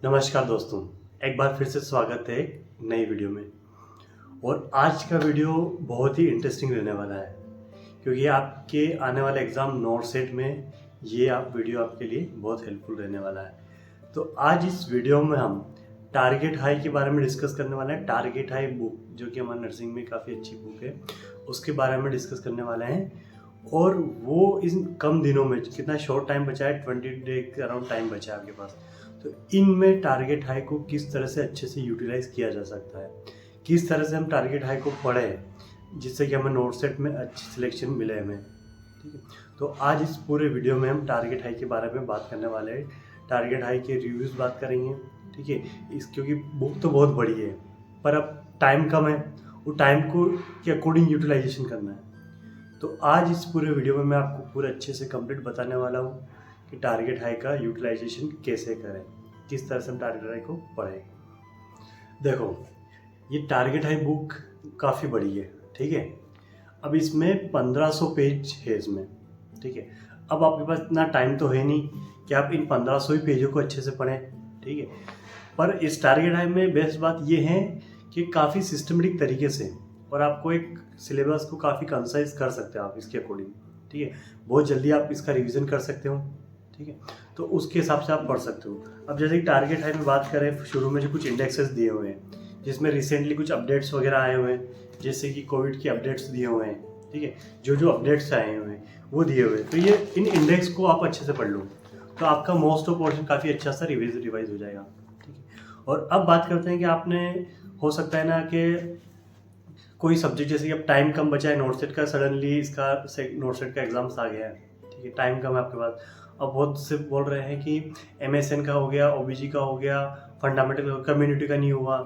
नमस्कार दोस्तों, एक बार फिर से स्वागत है एक नई वीडियो में। और आज का वीडियो बहुत ही इंटरेस्टिंग रहने वाला है क्योंकि आपके आने वाले एग्ज़ाम नॉट सेट में ये आप वीडियो आपके लिए बहुत हेल्पफुल रहने वाला है। तो आज इस वीडियो में हम टारगेट हाई के बारे में डिस्कस करने वाले हैं। टारगेट हाई बुक जो कि हमारे नर्सिंग में काफ़ी अच्छी बुक है, उसके बारे में डिस्कस करने वाले हैं। और वो इन कम दिनों में कितना शॉर्ट टाइम बचा है, 20 डे के अराउंड टाइम बचा है आपके पास। तो इनमें टारगेट हाई को किस तरह से अच्छे से यूटिलाइज़ किया जा सकता है, किस तरह से हम टारगेट हाई को पढ़ें जिससे कि हमें नोट सेट में अच्छी सिलेक्शन मिले हमें। ठीक है, तो आज इस पूरे वीडियो में हम टारगेट हाई के बारे में बात करने वाले हैं। टारगेट हाई के रिव्यूज़ बात करेंगे। ठीक है, क्योंकि बुक तो बहुत बड़ी है पर अब टाइम कम है, वो टाइम को के अकॉर्डिंग यूटिलाइजेशन करना है। तो आज इस पूरे वीडियो में मैं आपको पूरे अच्छे से कंप्लीट बताने वाला हूँ कि टारगेट हाई का यूटिलाइजेशन कैसे करें, किस तरह से हम टारगेट हाई को पढ़ें। देखो, ये टारगेट हाई बुक काफ़ी बड़ी है। ठीक है, अब इसमें 1500 पेज है इसमें। ठीक है, अब आपके पास इतना टाइम तो है नहीं कि आप इन 1500 ही पेजों को अच्छे से पढ़ें। ठीक है, पर इस टारगेट हाई में बेस्ट बात ये है कि काफ़ी सिस्टमेटिक तरीके से और आपको एक सिलेबस को काफ़ी कंसाइज कर सकते हो आप इसके अकॉर्डिंग। ठीक है, बहुत जल्दी आप इसका रिवीजन कर सकते हो। ठीक है, तो उसके हिसाब से आप पढ़ सकते हो। अब जैसे कि टारगेट हाई में बात करें, शुरू में जो कुछ इंडेक्सेस दिए हुए हैं जिसमें रिसेंटली कुछ अपडेट्स वगैरह आए हुए हैं, जैसे कि कोविड के अपडेट्स दिए हुए हैं। ठीक है, जो जो अपडेट्स आए हुए हैं वो दिए हुए हैं, तो ये इन इंडेक्स को आप अच्छे से पढ़ लो तो आपका मोस्ट ऑफ पोर्शन काफ़ी अच्छा सा रिवाइज हो जाएगा। ठीक है, और अब बात करते हैं कि आपने हो सकता है ना कि कोई सब्जेक्ट, जैसे कि अब टाइम कम बचा है नोट सेट का, सडनली इसका नोट सेट का एग्जाम्स आ गया है। ठीक है, टाइम कम है आपके पास। अब बहुत से बोल रहे हैं कि MSN का हो गया, OBG का हो गया, फंडामेंटल कम्युनिटी का नहीं हुआ।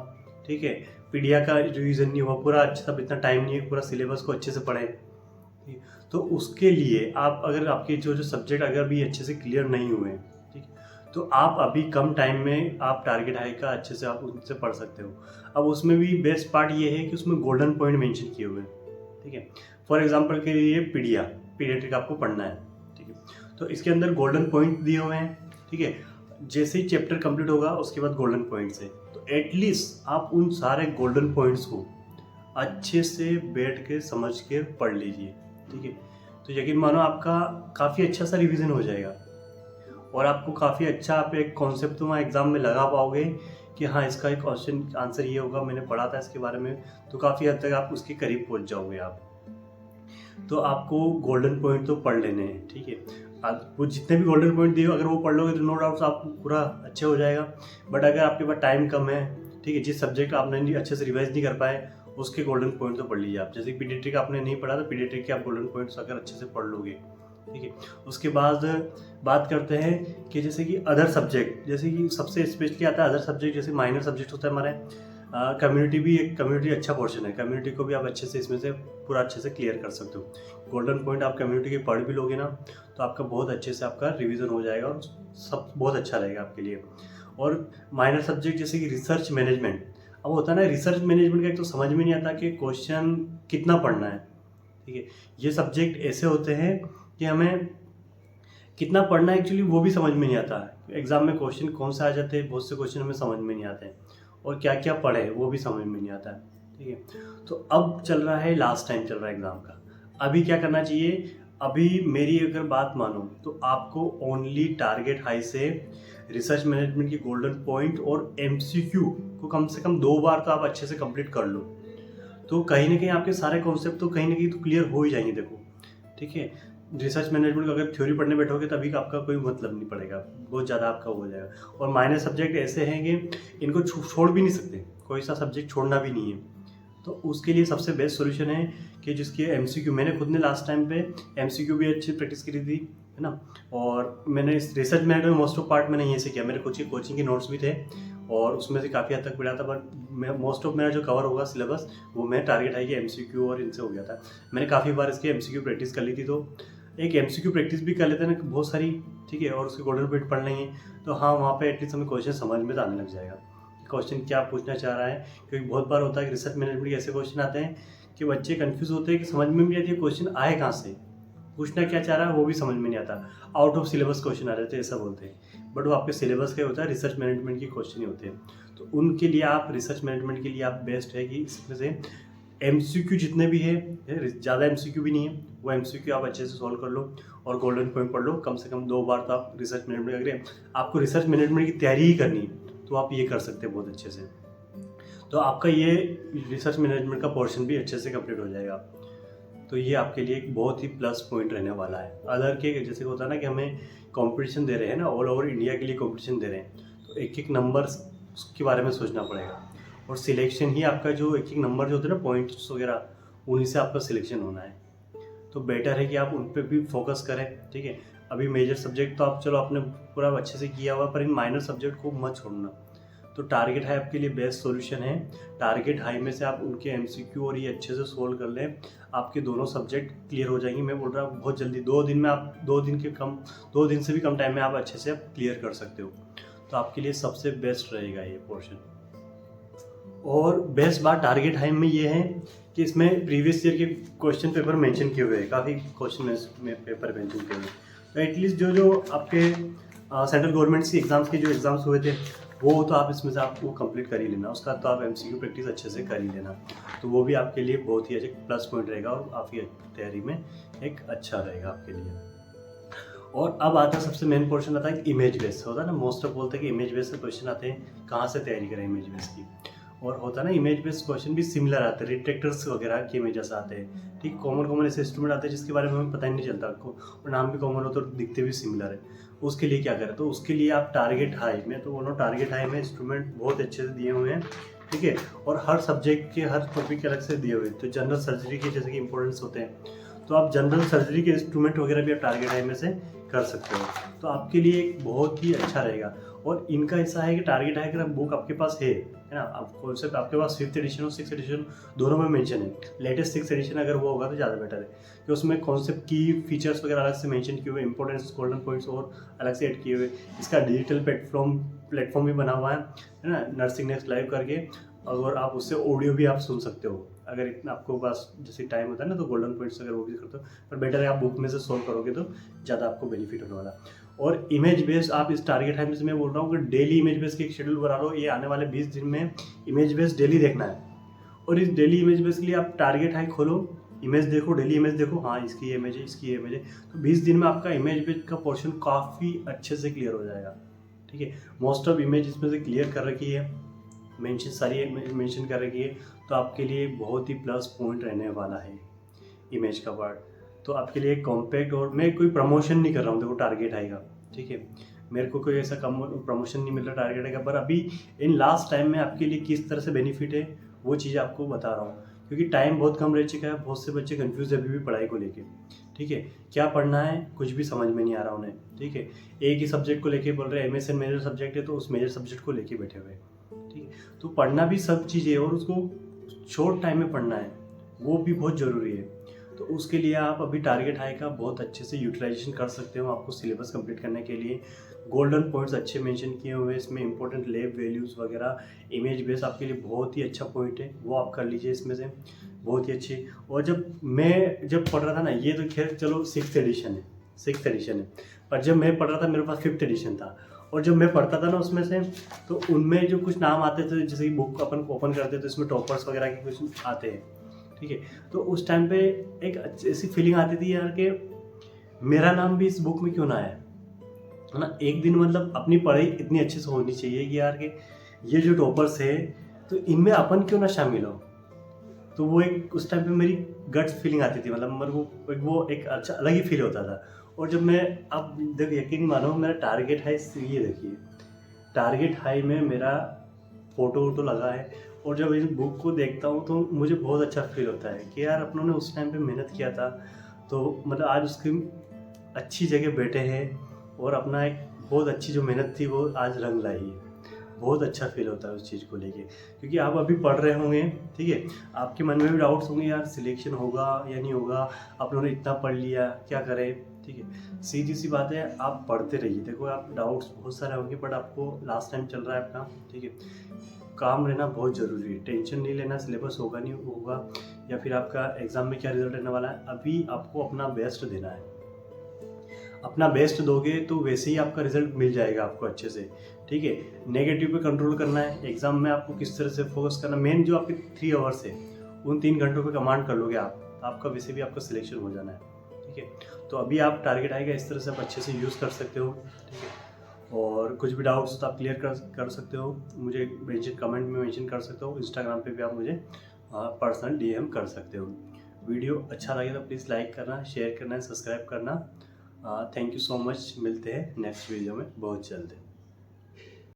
ठीक है, पीडिया का रिवीजन नहीं हुआ पूरा अच्छा, तब इतना टाइम नहीं है पूरा सिलेबस को अच्छे से पढ़ें। तो उसके लिए आप, अगर आपके जो जो सब्जेक्ट अगर भी अच्छे से क्लियर नहीं हुए, ठीक है, तो आप अभी कम टाइम में आप टारगेट हाई का अच्छे से आप उनसे पढ़ सकते हो। अब उसमें भी बेस्ट पार्ट ये है कि उसमें गोल्डन पॉइंट मेंशन किए हुए हैं। ठीक है, फॉर एग्जांपल के लिए पीडियाट्रिक आपको पढ़ना है। ठीक है, तो इसके अंदर गोल्डन पॉइंट दिए हुए हैं। ठीक है, जैसे ही चैप्टर कंप्लीट होगा उसके बाद गोल्डन पॉइंट्स है, तो एटलीस्ट आप उन सारे गोल्डन पॉइंट्स को अच्छे से बैठ के समझ के पढ़ लीजिए। ठीक है, तो यकीन मानो आपका काफ़ी अच्छा सा रिवीजन हो जाएगा और आपको काफ़ी अच्छा आप एक कॉन्सेप्ट तो वहाँ एग्ज़ाम में लगा पाओगे कि हाँ, इसका एक क्वेश्चन आंसर ये होगा, मैंने पढ़ा था इसके बारे में। तो काफ़ी हद तक आप उसके करीब पहुँच जाओगे आप। तो आपको गोल्डन पॉइंट तो पढ़ लेने हैं। ठीक है, आप वो जितने भी गोल्डन पॉइंट दिए अगर वो पढ़ लोगे तो नो डाउट आप पूरा अच्छे हो जाएगा। बट अगर आपके पास टाइम कम है, ठीक है, जिस सब्जेक्ट आपने अच्छे से रिवाइज नहीं कर पाए उसके गोल्डन पॉइंट तो पढ़ लीजिए आप। जैसे पीडियाट्रिक आपने नहीं पढ़ा तो पीडियाट्रिक के आप गोल्डन पॉइंट्स अगर अच्छे से पढ़ लोगे। ठीक है, उसके बाद बात करते हैं कि जैसे कि अदर सब्जेक्ट, जैसे कि सबसे स्पेशली आता है अदर सब्जेक्ट, जैसे माइनर सब्जेक्ट होता है हमारे। कम्युनिटी भी एक, कम्युनिटी अच्छा पोर्शन है, कम्युनिटी को भी आप अच्छे से इसमें से पूरा अच्छे से क्लियर कर सकते हो। गोल्डन पॉइंट आप कम्युनिटी के पढ़ भी लोगे ना तो आपका बहुत अच्छे से आपका रिवीजन हो जाएगा और सब बहुत अच्छा रहेगा आपके लिए। और माइनर सब्जेक्ट जैसे कि रिसर्च मैनेजमेंट, अब होता है ना रिसर्च मैनेजमेंट का एक तो समझ में नहीं आता कि क्वेश्चन कितना पढ़ना है। ठीक है, ये सब्जेक्ट ऐसे होते हैं कि हमें कितना पढ़ना है एक्चुअली वो भी समझ में नहीं आता है। एग्जाम में क्वेश्चन कौन से आ जाते हैं, बहुत से क्वेश्चन हमें समझ में नहीं आते हैं और क्या क्या पढ़े वो भी समझ में नहीं आता है। ठीक है, तो अब चल रहा है, लास्ट टाइम चल रहा है एग्ज़ाम का। अभी क्या करना चाहिए, अभी मेरी अगर बात मानो तो आपको ओनली टारगेट हाई से रिसर्च मैनेजमेंट की गोल्डन पॉइंट और MCQ को कम से कम 2 बार तो आप अच्छे से कंप्लीट कर लो, तो कहीं ना कहीं आपके सारे कॉन्सेप्ट तो कहीं ना कहीं तो क्लियर हो ही जाएंगे। देखो, ठीक है, रिसर्च मैनेजमेंट का अगर थ्योरी पढ़ने बैठोगे तभी का आपका कोई मतलब नहीं पड़ेगा, बहुत ज़्यादा आपका हो जाएगा। और माइनर सब्जेक्ट ऐसे हैं कि इनको छोड़ भी नहीं सकते, कोई सा सब्जेक्ट छोड़ना भी नहीं है। तो उसके लिए सबसे बेस्ट सॉल्यूशन है कि जिसके MCQ, मैंने खुद ने लास्ट टाइम पे MCQ भी अच्छी प्रैक्टिस करी थी, है ना। और मैंने इस research management most of part मैंने यहीं से किया, मेरे कोचिंग के नोट्स भी थे और उसमें से काफ़ी हद तक पढ़ा था। बट मैं मोस्ट ऑफ मेरा जो कवर होगा सिलेबस वो मैं टारगेट हाई के MCQ और इनसे हो गया था। मैंने काफ़ी बार इसके MCQ प्रैक्टिस कर ली थी, तो एक MCQ प्रैक्टिस भी कर लेते हैं ना बहुत सारी। ठीक है, और उसके गोल्डन पॉइंट पढ़ लेंगे तो हाँ, वहाँ पे एटलीस्ट हमें क्वेश्चन समझ में तो आने लग जाएगा कि क्वेश्चन क्या पूछना चाह रहा है। क्योंकि बहुत बार होता है कि रिसर्च मैनेजमेंट के ऐसे क्वेश्चन आते हैं कि बच्चे कंफ्यूज होते हैं कि समझ में नहीं आती है क्वेश्चन आए कहाँ से, पूछना क्या चाह रहा है वो भी समझ में नहीं आता, आउट ऑफ सिलेबस क्वेश्चन आ जाते हैं, ऐसा बोलते हैं। बट वो आपके सिलेबस का होता है, रिसर्च मैनेजमेंट की क्वेश्चन ही होते हैं। तो उनके लिए आप रिसर्च मैनेजमेंट के लिए आप बेस्ट है कि इसमें से एमसीक्यू जितने भी है, ज़्यादा एमसीक्यू भी नहीं है, वो एमसीक्यू आप अच्छे से सॉल्व कर लो और गोल्डन पॉइंट पढ़ लो। कम से कम 2 बार तो आप रिसर्च मैनेजमेंट, अगर आपको रिसर्च मैनेजमेंट की तैयारी ही करनी है तो आप ये कर सकते हैं बहुत अच्छे से। तो आपका ये रिसर्च मैनेजमेंट का पोर्शन भी अच्छे से कंप्लीट हो जाएगा। तो ये आपके लिए एक बहुत ही प्लस पॉइंट रहने वाला है। अदर के जैसे होता है ना कि हमें कंपटीशन दे रहे हैं ना, ऑल ओवर इंडिया के लिए कंपटीशन दे रहे हैं, तो एक एक नंबर के बारे में सोचना पड़ेगा और सिलेक्शन ही आपका जो एक एक नंबर जो होते हैं ना, पॉइंट्स वगैरह, उन्हीं से आपका सिलेक्शन होना है। तो बेटर है कि आप उन पर भी फोकस करें। ठीक है, अभी मेजर सब्जेक्ट तो आप चलो आपने पूरा अच्छे से किया हुआ, पर इन माइनर सब्जेक्ट को मत छोड़ना। तो टारगेट हाई आपके लिए बेस्ट सॉल्यूशन है। टारगेट हाई में से आप उनके एमसीक्यू और ये अच्छे से सोल्व कर लें, आपके दोनों सब्जेक्ट क्लियर हो जाएंगे। मैं बोल रहा हूँ बहुत जल्दी, 2 दिन में आप 2 दिन से भी कम टाइम में आप अच्छे से आप क्लियर कर सकते हो। तो आपके लिए सबसे बेस्ट रहेगा ये पोर्शन। और बेस्ट बात टारगेट हाई में ये है कि इसमें प्रीवियस ईयर के क्वेश्चन पेपर मेंशन किए हुए हैं, काफ़ी क्वेश्चन में पेपर मेंशन किए हुए हैं। तो एटलीस्ट जो आपके सेंट्रल गवर्नमेंट की एग्ज़ाम्स के जो एग्ज़ाम्स हुए थे, वो तो आप इसमें से आपको कंप्लीट कर ही लेना, उसका तो आप एमसीक्यू प्रैक्टिस अच्छे से कर ही लेना। तो वो भी आपके लिए बहुत ही अच्छा प्लस पॉइंट रहेगा और आपकी तैयारी में एक अच्छा रहेगा आपके लिए। और अब आता है सबसे मेन पोर्शन, आता है इमेज बेस। होता है ना, मोस्ट ऑफ बोलते हैं कि इमेज बेस से क्वेश्चन आते हैं, कहाँ से तैयारी करें इमेज बेस की। और होता है ना, इमेज बेस्ड क्वेश्चन भी सिमिलर आते हैं, रिट्रैक्टर्स वगैरह के इमेजेस आते हैं। ठीक, कॉमन ऐसे इंस्ट्रूमेंट आते हैं जिसके बारे में हमें पता ही नहीं चलता आपको, और नाम भी कॉमन हो तो दिखते भी सिमिलर है। उसके लिए क्या करें, तो उसके लिए आप टारगेट हाई में, तो उन्होंने टारगेट हाई में इंस्ट्रूमेंट बहुत अच्छे से दिए हुए हैं। ठीक है, और हर सब्जेक्ट के हर टॉपिक के अलग से दिए हुए हैं। तो जनरल सर्जरी के जैसे कि इंपॉर्टेंस होते हैं, तो आप जनरल सर्जरी के इंस्ट्रूमेंट वगैरह भी आप टारगेट हाई में से कर सकते हो। तो आपके लिए एक बहुत ही अच्छा रहेगा। और इनका ऐसा है कि टारगेट हाई अगर बुक आपके पास है ना, आप कॉन्सेप्ट आपके पास 5th एडिशन और 6th एडिशन दोनों में मेंशन है। लेटेस्ट 6th एडिशन अगर वो होगा तो ज़्यादा बेटर है, कि उसमें कॉन्सेप्ट की फीचर्स वगैरह अलग से मेंशन किए हुए, इंपॉर्टेंस गोल्डन पॉइंट्स और अलग से ऐड किए हुए। इसका डिजिटल प्लेटफॉर्म भी बना हुआ है ना, नर्सिंग नेक्स्ट लाइव करके, और आप उससे ऑडियो भी आप सुन सकते हो अगर इतना आपको पास जैसे टाइम होता है ना। तो गोल्डन पॉइंट्स अगर वो भी करते हो, पर बेटर है आप बुक में से सोल्व करोगे तो ज़्यादा आपको बेनिफिट होने वाला। और इमेज बेस्ड आप इस टारगेट टाइम से मैं बोल रहा हूँ कि डेली इमेज बेस्ड की एक शेड्यूल बना लो। ये आने वाले 20 दिन में इमेज बेस्ड डेली देखना है, और इस डेली इमेज बेस्ड के लिए आप टारगेट हाई खोलो, इमेज देखो, डेली इमेज देखो, हाँ इसकी ये इमेज है, इसकी ये इमेज है। तो 20 दिन में आपका इमेज बेस्ड का पोर्शन काफ़ी अच्छे से क्लियर हो जाएगा। ठीक है, मोस्ट ऑफ इमेज इसमें से क्लियर कर रखी है, मेंशन सारी मेंशन कर रखी है। तो आपके लिए बहुत ही प्लस पॉइंट रहने वाला है इमेज का पार्ट। तो आपके लिए कॉम्पैक्ट, और मैं कोई प्रमोशन नहीं कर रहा हूँ देखो टारगेट हाई का। ठीक है, मेरे को कोई ऐसा कम प्रमोशन नहीं मिल रहा टारगेट हाई का, पर अभी इन लास्ट टाइम में आपके लिए किस तरह से बेनिफिट है वो चीज़ आपको बता रहा हूँ, क्योंकि टाइम बहुत कम रह चुका है। बहुत से बच्चे कंफ्यूज है अभी भी पढ़ाई को लेके। ठीक है, क्या पढ़ना है कुछ भी समझ में नहीं आ रहा उन्हें। ठीक है, एक ही सब्जेक्ट को लेके बोल रहे हैं, MSN मेजर सब्जेक्ट है तो उस मेजर सब्जेक्ट को लेके बैठे हुए। ठीक है, तो पढ़ना भी सब चीज़ें, और उसको शॉर्ट टाइम में पढ़ना है, वो भी बहुत ज़रूरी है। तो उसके लिए आप अभी टारगेट हाई का बहुत अच्छे से यूटिलाइजेशन कर सकते हो। आपको सिलेबस कंप्लीट करने के लिए गोल्डन पॉइंट्स अच्छे मेंशन किए हुए हैं इसमें, इंपॉर्टेंट लैब वैल्यूज़ वगैरह। इमेज बेस आपके लिए बहुत ही अच्छा पॉइंट है, वो आप कर लीजिए इसमें से, बहुत ही अच्छी। और जब पढ़ रहा था ना, ये तो खैर चलो 6th एडिशन है, पर जब मैं पढ़ रहा था मेरे पास 5th एडिशन था। और जब मैं पढ़ता था ना उसमें से, तो उनमें जो कुछ नाम आते थे, जैसे कि बुक अपन ओपन करते तो इसमें टॉपर्स वगैरह के कुछ आते हैं। ठीक है, तो उस टाइम पे एक ऐसी फीलिंग आती थी यार कि मेरा नाम भी इस बुक में क्यों ना आया, है ना। एक दिन मतलब अपनी पढ़ाई इतनी अच्छे से होनी चाहिए कि यार कि ये जो टॉपर्स है तो इनमें अपन क्यों ना शामिल हो। तो वो एक उस टाइम पे मेरी गट्स फीलिंग आती थी, मतलब मेरे वो एक अच्छा अलग ही फील होता था। और जब मैं अब देखो, यकीन मानो, मेरा टारगेट हाई, ये देखिए टारगेट हाई में मेरा फोटो लगा है। और जब इस बुक को देखता हूँ तो मुझे बहुत अच्छा फील होता है कि यार अपनों ने उस टाइम पे मेहनत किया था, तो मतलब आज उसकी अच्छी जगह बैठे हैं, और अपना एक बहुत अच्छी जो मेहनत थी वो आज रंग लाई है। बहुत अच्छा फील होता है उस चीज़ को लेके, क्योंकि आप अभी पढ़ रहे होंगे। ठीक है, आपके मन में भी डाउट्स होंगे, यार सिलेक्शन होगा या नहीं होगा, आप लोगों ने इतना पढ़ लिया क्या करें। ठीक है, सीधी सी बात है, आप पढ़ते रहिए। देखो, आप डाउट्स बहुत सारे होंगे, बट आपको लास्ट टाइम चल रहा है अपना। ठीक है, काम रहना बहुत ज़रूरी है, टेंशन नहीं लेना सिलेबस होगा नहीं होगा, या फिर आपका एग्ज़ाम में क्या रिजल्ट रहने वाला है। अभी आपको अपना बेस्ट देना है। अपना बेस्ट दोगे तो वैसे ही आपका रिजल्ट मिल जाएगा आपको अच्छे से। ठीक है, नेगेटिव पे कंट्रोल करना है। एग्ज़ाम में आपको किस तरह से फोकस करना, मेन जो आपके 3 आवर्स है उन 3 घंटों पे कमांड कर लोगे आप, आपका वैसे भी आपका सिलेक्शन हो जाना है। ठीक है, तो अभी आप टारगेट आएगा इस तरह से आप अच्छे से यूज़ कर सकते हो। ठीक है, और कुछ भी डाउट्स तो आप क्लियर कर सकते हो, मुझे कमेंट में मेंशन कर सकते हो। इंस्टाग्राम पे भी आप मुझे पर्सनल डीएम कर सकते हो। वीडियो अच्छा लगे तो प्लीज़ लाइक करना, शेयर करना, सब्सक्राइब करना। Thank you so much. मिलते हैं नेक्स्ट वीडियो में बहुत जल्द।